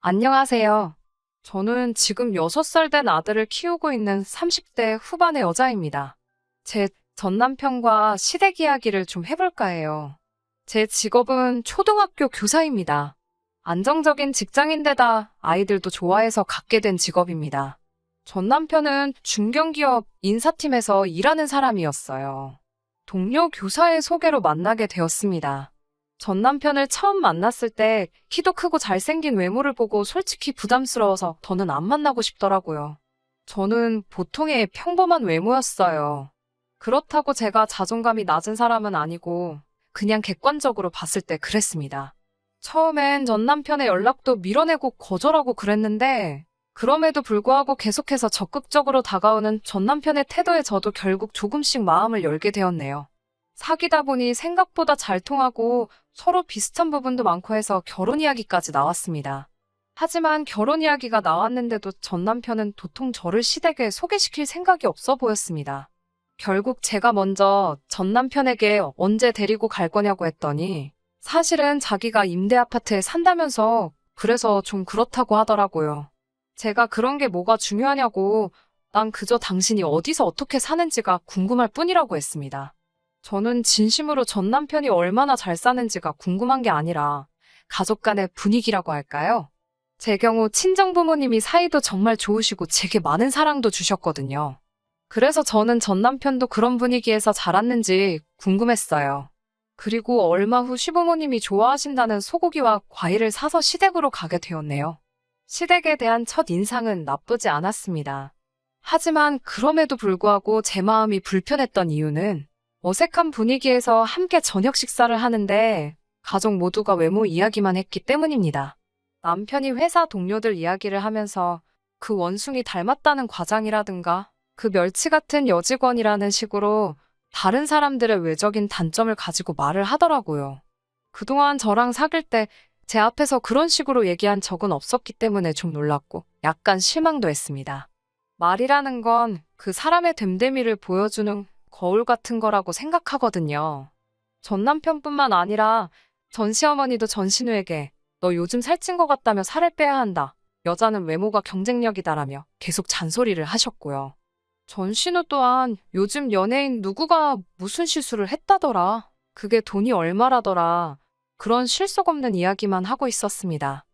안녕하세요. 저는 지금 6살 된 아들을 키우고 있는 30대 후반의 여자입니다. 제 전 남편과 시댁 이야기를 좀 해볼까 해요. 제 직업은 초등학교 교사입니다. 안정적인 직장인데다 아이들도 좋아해서 갖게 된 직업입니다. 전 남편은 중견기업 인사팀에서 일하는 사람이었어요. 동료 교사의 소개로 만나게 되었습니다. 전 남편을 처음 만났을 때 키도 크고 잘생긴 외모를 보고 솔직히 부담스러워서 더는 안 만나고 싶더라고요. 저는 보통의 평범한 외모였어요. 그렇다고 제가 자존감이 낮은 사람은 아니고 그냥 객관적으로 봤을 때 그랬습니다. 처음엔 전 남편의 연락도 밀어내고 거절하고 그랬는데 그럼에도 불구하고 계속해서 적극적으로 다가오는 전 남편의 태도에 저도 결국 조금씩 마음을 열게 되었네요. 사귀다 보니 생각보다 잘 통하고 서로 비슷한 부분도 많고 해서 결혼 이야기까지 나왔습니다. 하지만 결혼 이야기가 나왔는데도 전 남편은 도통 저를 시댁에 소개시킬 생각이 없어 보였습니다. 결국 제가 먼저 전 남편에게 언제 데리고 갈 거냐고 했더니 사실은 자기가 임대 아파트에 산다면서 그래서 좀 그렇다고 하더라고요. 제가 그런 게 뭐가 중요하냐고 난 그저 당신이 어디서 어떻게 사는지가 궁금할 뿐이라고 했습니다. 저는 진심으로 전 남편이 얼마나 잘 사는지가 궁금한 게 아니라 가족 간의 분위기라고 할까요? 제 경우 친정 부모님이 사이도 정말 좋으시고 제게 많은 사랑도 주셨거든요. 그래서 저는 전 남편도 그런 분위기에서 자랐는지 궁금했어요. 그리고 얼마 후 시부모님이 좋아하신다는 소고기와 과일을 사서 시댁으로 가게 되었네요. 시댁에 대한 첫 인상은 나쁘지 않았습니다. 하지만 그럼에도 불구하고 제 마음이 불편했던 이유는 어색한 분위기에서 함께 저녁 식사를 하는데 가족 모두가 외모 이야기만 했기 때문입니다. 남편이 회사 동료들 이야기를 하면서 그 원숭이 닮았다는 과장이라든가 그 멸치 같은 여직원이라는 식으로 다른 사람들의 외적인 단점을 가지고 말을 하더라고요. 그동안 저랑 사귈 때 제 앞에서 그런 식으로 얘기한 적은 없었기 때문에 좀 놀랐고 약간 실망도 했습니다. 말이라는 건 그 사람의 됨됨이를 보여주는 거울 같은 거라고 생각하거든요. 전 남편뿐만 아니라 전 시어머니도 전 신우에게 너 요즘 살찐 것 같다며 살을 빼야 한다. 여자는 외모가 경쟁력이다라며 계속 잔소리를 하셨고요. 전 신우 또한 요즘 연예인 누구가 무슨 시술을 했다더라. 그게 돈이 얼마라더라. 그런 실속 없는 이야기만 하고 있었습니다.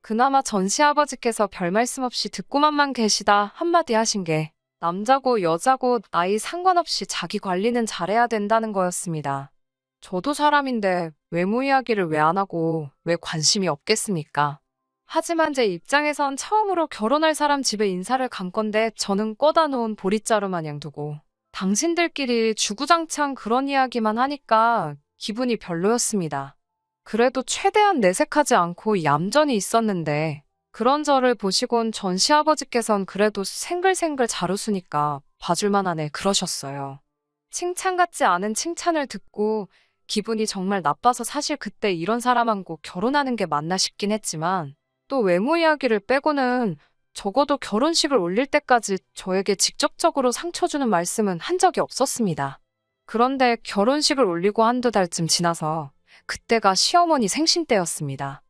그나마 전 시아버지께서 별 말씀 없이 듣고만만 계시다 한마디 하신 게 남자고 여자고 나이 상관없이 자기 관리는 잘해야 된다는 거였습니다. 저도 사람인데 외모 이야기를 왜 안 하고 왜 관심이 없겠습니까? 하지만 제 입장에선 처음으로 결혼할 사람 집에 인사를 간 건데 저는 꺼다 놓은 보릿자루 마냥 두고 당신들끼리 주구장창 그런 이야기만 하니까 기분이 별로였습니다. 그래도 최대한 내색하지 않고 얌전히 있었는데 그런 저를 보시곤 전 시아버지께선 그래도 생글생글 잘 웃으니까 봐줄만 하네 그러셨어요. 칭찬 같지 않은 칭찬을 듣고 기분이 정말 나빠서 사실 그때 이런 사람하고 결혼하는 게 맞나 싶긴 했지만 또 외모 이야기를 빼고는 적어도 결혼식을 올릴 때까지 저에게 직접적으로 상처 주는 말씀은 한 적이 없었습니다. 그런데 결혼식을 올리고 한두 달쯤 지나서 그때가 시어머니 생신 때였습니다.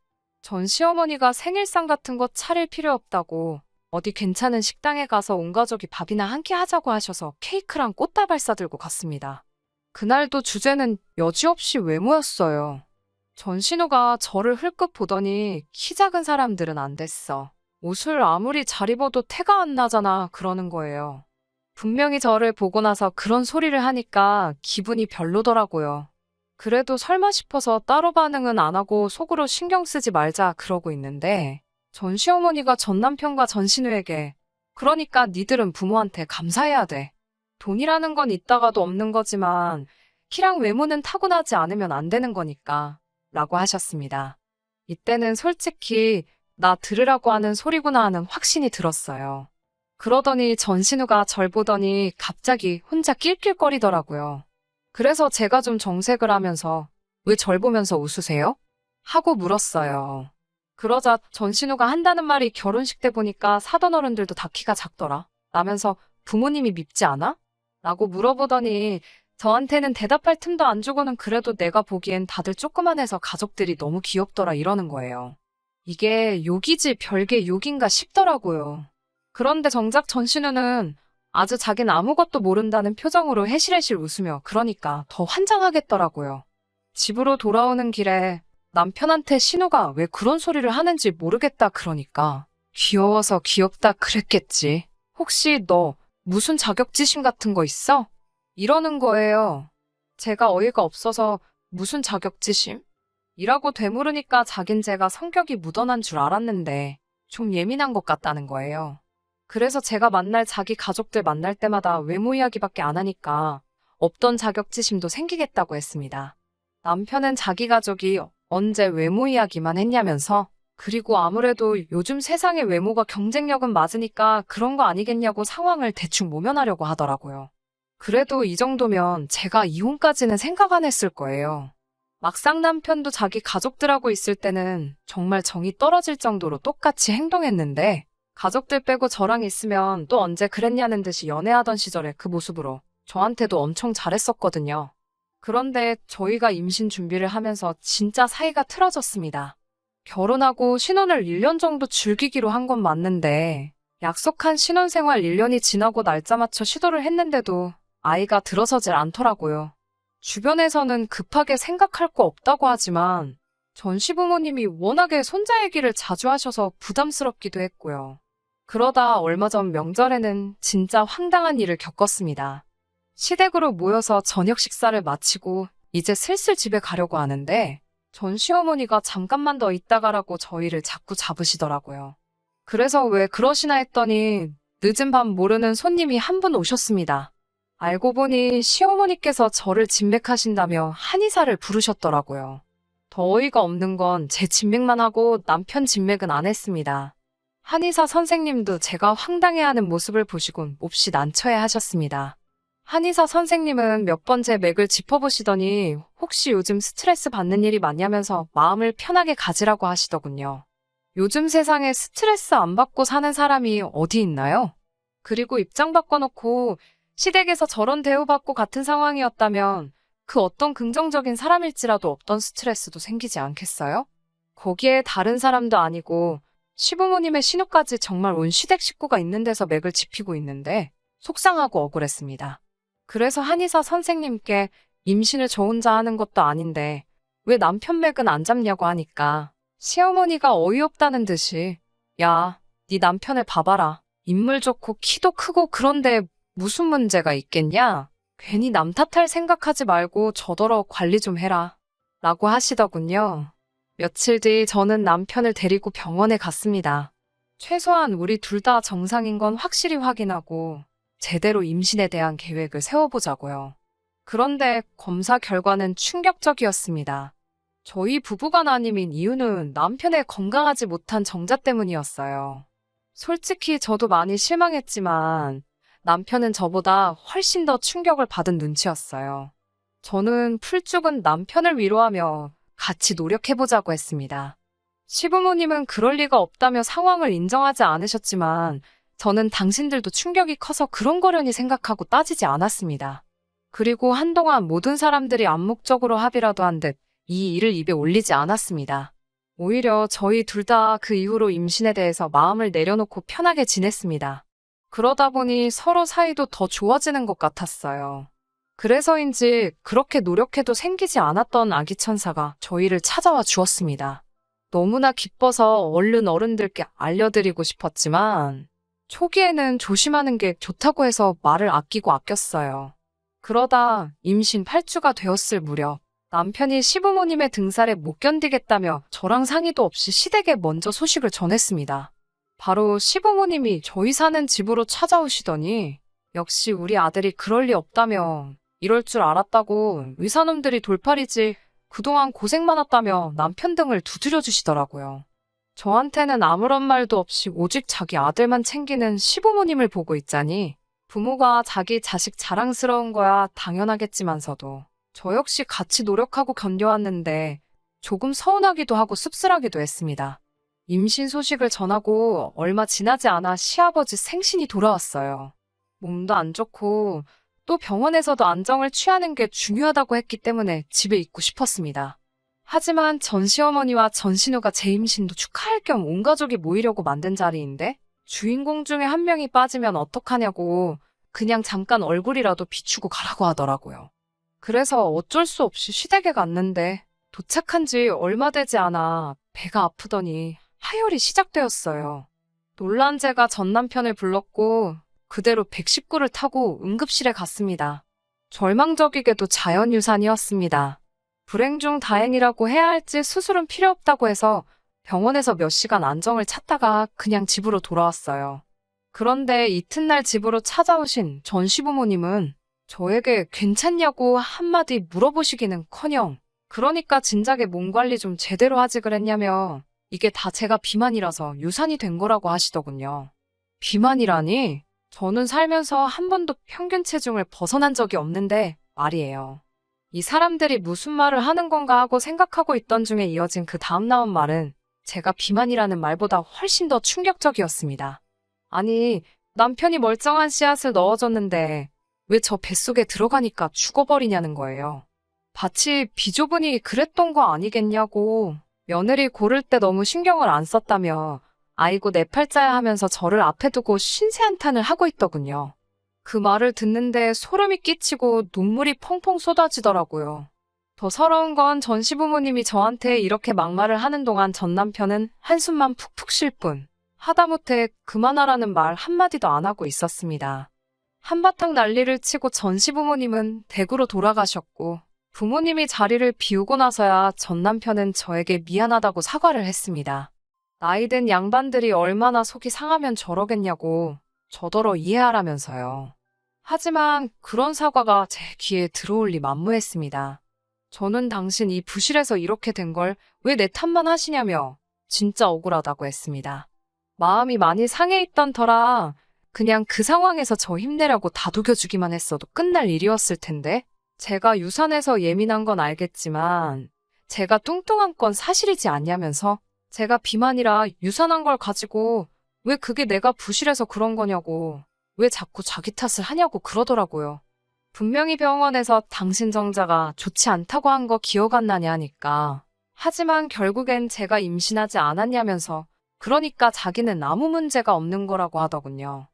전 시어머니가 생일상 같은 거 차릴 필요 없다고 어디 괜찮은 식당에 가서 온 가족이 밥이나 한 끼 하자고 하셔서 케이크랑 꽃다발 싸들고 갔습니다. 그날도 주제는 여지없이 외모였어요. 전신우가 저를 흘끗 보더니 키 작은 사람들은 안 됐어. 옷을 아무리 잘 입어도 태가 안 나잖아 그러는 거예요. 분명히 저를 보고 나서 그런 소리를 하니까 기분이 별로더라고요. 그래도 설마 싶어서 따로 반응은 안 하고 속으로 신경 쓰지 말자 그러고 있는데 전 시어머니가 전 남편과 전 신우에게 그러니까 니들은 부모한테 감사해야 돼. 돈이라는 건 있다가도 없는 거지만 키랑 외모는 타고나지 않으면 안 되는 거니까 라고 하셨습니다. 이때는 솔직히 나 들으라고 하는 소리구나 하는 확신이 들었어요. 그러더니 전신우가 절 보더니 갑자기 혼자 낄낄거리더라고요. 그래서 제가 좀 정색을 하면서 왜 절 보면서 웃으세요? 하고 물었어요. 그러자 전신우가 한다는 말이 결혼식 때 보니까 사돈 어른들도 다 키가 작더라. 라면서 부모님이 밉지 않아? 라고 물어보더니 저한테는 대답할 틈도 안 주고는 그래도 내가 보기엔 다들 조그만해서 가족들이 너무 귀엽더라 이러는 거예요. 이게 욕이지 별게 욕인가 싶더라고요. 그런데 정작 전 신우는 아주 자긴 아무것도 모른다는 표정으로 해실해실 웃으며 그러니까 더 환장하겠더라고요. 집으로 돌아오는 길에 남편한테 신우가 왜 그런 소리를 하는지 모르겠다 그러니까 귀여워서 귀엽다 그랬겠지. 혹시 너 무슨 자격지심 같은 거 있어? 이러는 거예요. 제가 어이가 없어서 무슨 자격지심? 이라고 되물으니까 자긴 제가 성격이 묻어난 줄 알았는데 좀 예민한 것 같다는 거예요. 그래서 제가 만날 자기 가족들 만날 때마다 외모 이야기밖에 안 하니까 없던 자격지심도 생기겠다고 했습니다. 남편은 자기 가족이 언제 외모 이야기만 했냐면서 그리고 아무래도 요즘 세상의 외모가 경쟁력은 맞으니까 그런 거 아니겠냐고 상황을 대충 모면하려고 하더라고요. 그래도 이 정도면 제가 이혼까지는 생각 안 했을 거예요. 막상 남편도 자기 가족들하고 있을 때는 정말 정이 떨어질 정도로 똑같이 행동했는데 가족들 빼고 저랑 있으면 또 언제 그랬냐는 듯이 연애하던 시절의 그 모습으로 저한테도 엄청 잘했었거든요. 그런데 저희가 임신 준비를 하면서 진짜 사이가 틀어졌습니다. 결혼하고 신혼을 1년 정도 즐기기로 한 건 맞는데 약속한 신혼생활 1년이 지나고 날짜 맞춰 시도를 했는데도 아이가 들어서질 않더라고요. 주변에서는 급하게 생각할 거 없다고 하지만 전 시부모님이 워낙에 손자 얘기를 자주 하셔서 부담스럽기도 했고요. 그러다 얼마 전 명절에는 진짜 황당한 일을 겪었습니다. 시댁으로 모여서 저녁 식사를 마치고 이제 슬슬 집에 가려고 하는데 전 시어머니가 잠깐만 더 있다 가라고 저희를 자꾸 잡으시더라고요. 그래서 왜 그러시나 했더니 늦은 밤 모르는 손님이 한 분 오셨습니다. 알고 보니 시어머니께서 저를 진맥하신다며 한의사를 부르셨더라고요. 더 어이가 없는 건 제 진맥만 하고 남편 진맥은 안 했습니다. 한의사 선생님도 제가 황당해하는 모습을 보시곤 몹시 난처해 하셨습니다. 한의사 선생님은 몇 번 제 맥을 짚어보시더니 혹시 요즘 스트레스 받는 일이 많냐면서 마음을 편하게 가지라고 하시더군요. 요즘 세상에 스트레스 안 받고 사는 사람이 어디 있나요? 그리고 입장 바꿔놓고 시댁에서 저런 대우받고 같은 상황이었다면 그 어떤 긍정적인 사람일지라도 없던 스트레스도 생기지 않겠어요? 거기에 다른 사람도 아니고 시부모님의 신우까지 정말 온 시댁 식구가 있는 데서 맥을 짚히고 있는데 속상하고 억울했습니다. 그래서 한의사 선생님께 임신을 저 혼자 하는 것도 아닌데 왜 남편 맥은 안 잡냐고 하니까 시어머니가 어이없다는 듯이 야, 네 남편을 봐봐라. 인물 좋고 키도 크고 그런데 무슨 문제가 있겠냐? 괜히 남 탓할 생각하지 말고 저더러 관리 좀 해라. 라고 하시더군요. 며칠 뒤 저는 남편을 데리고 병원에 갔습니다. 최소한 우리 둘 다 정상인 건 확실히 확인하고 제대로 임신에 대한 계획을 세워보자고요. 그런데 검사 결과는 충격적이었습니다. 저희 부부간 아님인 이유는 남편의 건강하지 못한 정자 때문이었어요. 솔직히 저도 많이 실망했지만 남편은 저보다 훨씬 더 충격을 받은 눈치였어요. 저는 풀죽은 남편을 위로하며 같이 노력해보자고 했습니다. 시부모님은 그럴 리가 없다며 상황을 인정하지 않으셨지만 저는 당신들도 충격이 커서 그런 거려니 생각하고 따지지 않았습니다. 그리고 한동안 모든 사람들이 암묵적으로 합의라도 한 듯 이 일을 입에 올리지 않았습니다. 오히려 저희 둘 다 그 이후로 임신에 대해서 마음을 내려놓고 편하게 지냈습니다. 그러다 보니 서로 사이도 더 좋아지는 것 같았어요. 그래서인지 그렇게 노력해도 생기지 않았던 아기 천사가 저희를 찾아와 주었습니다. 너무나 기뻐서 얼른 어른들께 알려드리고 싶었지만 초기에는 조심하는 게 좋다고 해서 말을 아끼고 아꼈어요. 그러다 임신 8주가 되었을 무렵 남편이 시부모님의 등살에 못 견디겠다며 저랑 상의도 없이 시댁에 먼저 소식을 전했습니다. 바로 시부모님이 저희 사는 집으로 찾아오시더니 역시 우리 아들이 그럴 리 없다며 이럴 줄 알았다고 의사놈들이 돌팔이지 그동안 고생 많았다며 남편 등을 두드려 주시더라고요. 저한테는 아무런 말도 없이 오직 자기 아들만 챙기는 시부모님을 보고 있자니 부모가 자기 자식 자랑스러운 거야 당연하겠지만서도 저 역시 같이 노력하고 견뎌왔는데 조금 서운하기도 하고 씁쓸하기도 했습니다. 임신 소식을 전하고 얼마 지나지 않아 시아버지 생신이 돌아왔어요. 몸도 안 좋고 또 병원에서도 안정을 취하는 게 중요하다고 했기 때문에 집에 있고 싶었습니다. 하지만 전 시어머니와 전 신우가 제 임신도 축하할 겸 온 가족이 모이려고 만든 자리인데 주인공 중에 한 명이 빠지면 어떡하냐고 그냥 잠깐 얼굴이라도 비추고 가라고 하더라고요. 그래서 어쩔 수 없이 시댁에 갔는데 도착한 지 얼마 되지 않아 배가 아프더니 하혈이 시작되었어요. 놀란 제가 전 남편을 불렀고 그대로 119를 타고 응급실에 갔습니다. 절망적이게도 자연유산이었습니다. 불행 중 다행이라고 해야 할지 수술은 필요 없다고 해서 병원에서 몇 시간 안정을 찾다가 그냥 집으로 돌아왔어요. 그런데 이튿날 집으로 찾아오신 전 시부모님은 저에게 괜찮냐고 한마디 물어보시기는커녕 그러니까 진작에 몸 관리 좀 제대로 하지 그랬냐며 이게 다 제가 비만이라서 유산이 된 거라고 하시더군요. 비만이라니? 저는 살면서 한 번도 평균 체중을 벗어난 적이 없는데 말이에요. 이 사람들이 무슨 말을 하는 건가 하고 생각하고 있던 중에 이어진 그 다음 나온 말은 제가 비만이라는 말보다 훨씬 더 충격적이었습니다. 아니, 남편이 멀쩡한 씨앗을 넣어줬는데 왜 저 뱃속에 들어가니까 죽어버리냐는 거예요. 밭이 비좁으니 그랬던 거 아니겠냐고. 며느리 고를 때 너무 신경을 안 썼다며 아이고 내 팔자야 하면서 저를 앞에 두고 신세한탄을 하고 있더군요. 그 말을 듣는데 소름이 끼치고 눈물이 펑펑 쏟아지더라고요. 더 서러운 건 전 시부모님이 저한테 이렇게 막말을 하는 동안 전 남편은 한숨만 푹푹 쉴 뿐 하다못해 그만하라는 말 한마디도 안 하고 있었습니다. 한바탕 난리를 치고 전 시부모님은 댁으로 돌아가셨고 부모님이 자리를 비우고 나서야 전 남편은 저에게 미안하다고 사과를 했습니다. 나이든 양반들이 얼마나 속이 상하면 저러겠냐고 저더러 이해하라면서요. 하지만 그런 사과가 제 귀에 들어올 리 만무했습니다. 저는 당신 이 부실에서 이렇게 된 걸 왜 내 탓만 하시냐며 진짜 억울하다고 했습니다. 마음이 많이 상해 있던 터라 그냥 그 상황에서 저 힘내라고 다독여주기만 했어도 끝날 일이었을 텐데 제가 유산해서 예민한 건 알겠지만 제가 뚱뚱한 건 사실이지 않냐면서 제가 비만이라 유산한 걸 가지고 왜 그게 내가 부실해서 그런 거냐고 왜 자꾸 자기 탓을 하냐고 그러더라고요. 분명히 병원에서 당신 정자가 좋지 않다고 한 거 기억 안 나냐 하니까 하지만 결국엔 제가 임신하지 않았냐면서 그러니까 자기는 아무 문제가 없는 거라고 하더군요.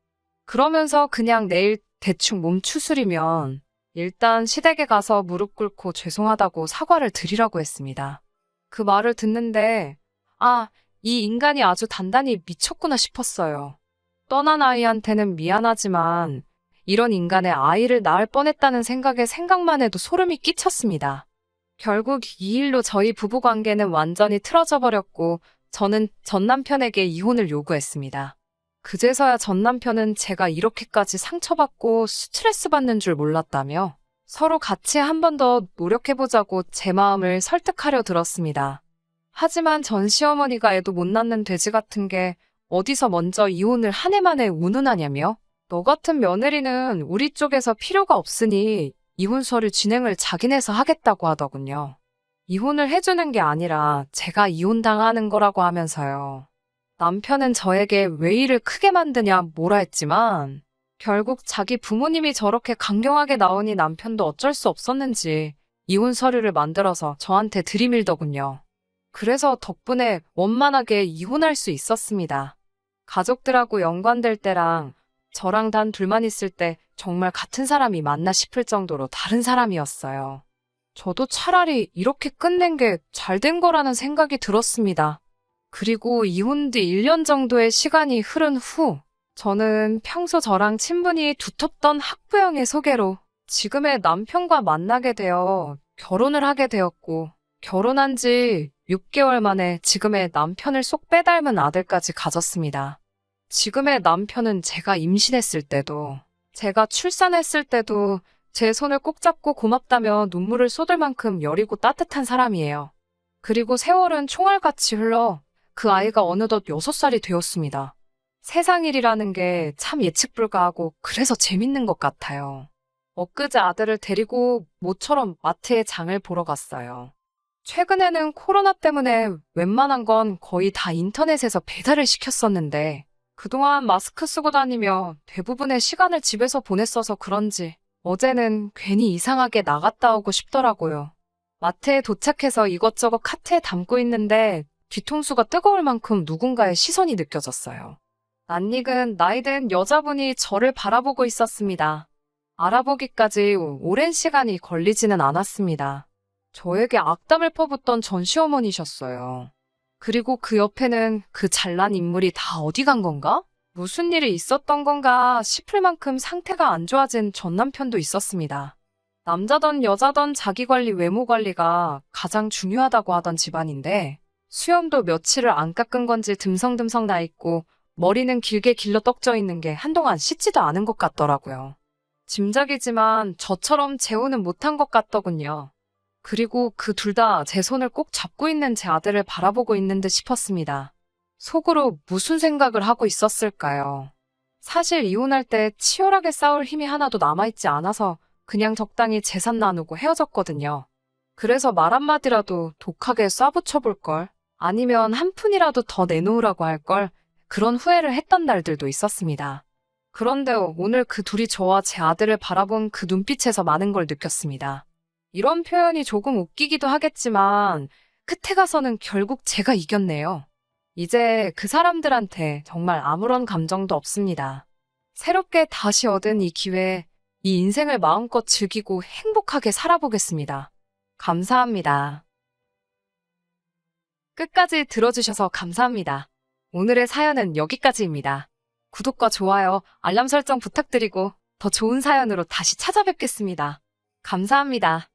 그러면서 그냥 내일 대충 몸 추스리면 일단 시댁에 가서 무릎 꿇고 죄송하다고 사과를 드리라고 했습니다. 그 말을 듣는데 이 인간이 아주 단단히 미쳤구나 싶었어요. 떠난 아이한테는 미안하지만 이런 인간의 아이를 낳을 뻔했다는 생각만 해도 소름이 끼쳤습니다. 결국 이 일로 저희 부부관계는 완전히 틀어져 버렸고 저는 전 남편에게 이혼을 요구했습니다. 그제서야 전 남편은 제가 이렇게까지 상처받고 스트레스 받는 줄 몰랐다며 서로 같이 한 번 더 노력해보자고 제 마음을 설득하려 들었습니다. 하지만 전 시어머니가 애도 못 낳는 돼지 같은 게 어디서 먼저 이혼을 한 해 만에 운운하냐며 너 같은 며느리는 우리 쪽에서 필요가 없으니 이혼 서류 진행을 자기네서 하겠다고 하더군요. 이혼을 해주는 게 아니라 제가 이혼당하는 거라고 하면서요. 남편은 저에게 왜 일을 크게 만드냐 뭐라 했지만 결국 자기 부모님이 저렇게 강경하게 나오니 남편도 어쩔 수 없었는지 이혼 서류를 만들어서 저한테 들이밀더군요. 그래서 덕분에 원만하게 이혼할 수 있었습니다. 가족들하고 연관될 때랑 저랑 단 둘만 있을 때 정말 같은 사람이 맞나 싶을 정도로 다른 사람이었어요. 저도 차라리 이렇게 끝낸 게 잘 된 거라는 생각이 들었습니다. 그리고 이혼 뒤 1년 정도의 시간이 흐른 후 저는 평소 저랑 친분이 두텁던 학부형의 소개로 지금의 남편과 만나게 되어 결혼을 하게 되었고 결혼한 지 6개월 만에 지금의 남편을 쏙 빼닮은 아들까지 가졌습니다. 지금의 남편은 제가 임신했을 때도 제가 출산했을 때도 제 손을 꼭 잡고 고맙다며 눈물을 쏟을 만큼 여리고 따뜻한 사람이에요. 그리고 세월은 총알같이 흘러 그 아이가 어느덧 6살이 되었습니다. 세상 일이라는 게 참 예측 불가하고 그래서 재밌는 것 같아요. 엊그제 아들을 데리고 모처럼 마트에 장을 보러 갔어요. 최근에는 코로나 때문에 웬만한 건 거의 다 인터넷에서 배달을 시켰었는데 그동안 마스크 쓰고 다니며 대부분의 시간을 집에서 보냈어서 그런지 어제는 괜히 이상하게 나갔다 오고 싶더라고요. 마트에 도착해서 이것저것 카트에 담고 있는데 뒤통수가 뜨거울 만큼 누군가의 시선이 느껴졌어요. 낯익은 나이든 여자분이 저를 바라보고 있었습니다. 알아보기까지 오랜 시간이 걸리지는 않았습니다. 저에게 악담을 퍼붓던 전시어머니셨어요. 그리고 그 옆에는 그 잘난 인물이 다 어디 간 건가? 무슨 일이 있었던 건가 싶을 만큼 상태가 안 좋아진 전 남편도 있었습니다. 남자던 여자던 자기관리 외모관리가 가장 중요하다고 하던 집안인데 수염도 며칠을 안 깎은 건지 듬성듬성 나 있고 머리는 길게 길러 떡져 있는 게 한동안 씻지도 않은 것 같더라고요. 짐작이지만 저처럼 재혼은 못한 것 같더군요. 그리고 그 둘 다 제 손을 꼭 잡고 있는 제 아들을 바라보고 있는 듯 싶었습니다. 속으로 무슨 생각을 하고 있었을까요? 사실 이혼할 때 치열하게 싸울 힘이 하나도 남아있지 않아서 그냥 적당히 재산 나누고 헤어졌거든요. 그래서 말 한마디라도 독하게 쏴붙여볼걸, 아니면 한 푼이라도 더 내놓으라고 할걸, 그런 후회를 했던 날들도 있었습니다. 그런데 오늘 그 둘이 저와 제 아들을 바라본 그 눈빛에서 많은 걸 느꼈습니다. 이런 표현이 조금 웃기기도 하겠지만 끝에 가서는 결국 제가 이겼네요. 이제 그 사람들한테 정말 아무런 감정도 없습니다. 새롭게 다시 얻은 이 기회에 이 인생을 마음껏 즐기고 행복하게 살아보겠습니다. 감사합니다. 끝까지 들어주셔서 감사합니다. 오늘의 사연은 여기까지입니다. 구독과 좋아요, 알람 설정 부탁드리고 더 좋은 사연으로 다시 찾아뵙겠습니다. 감사합니다.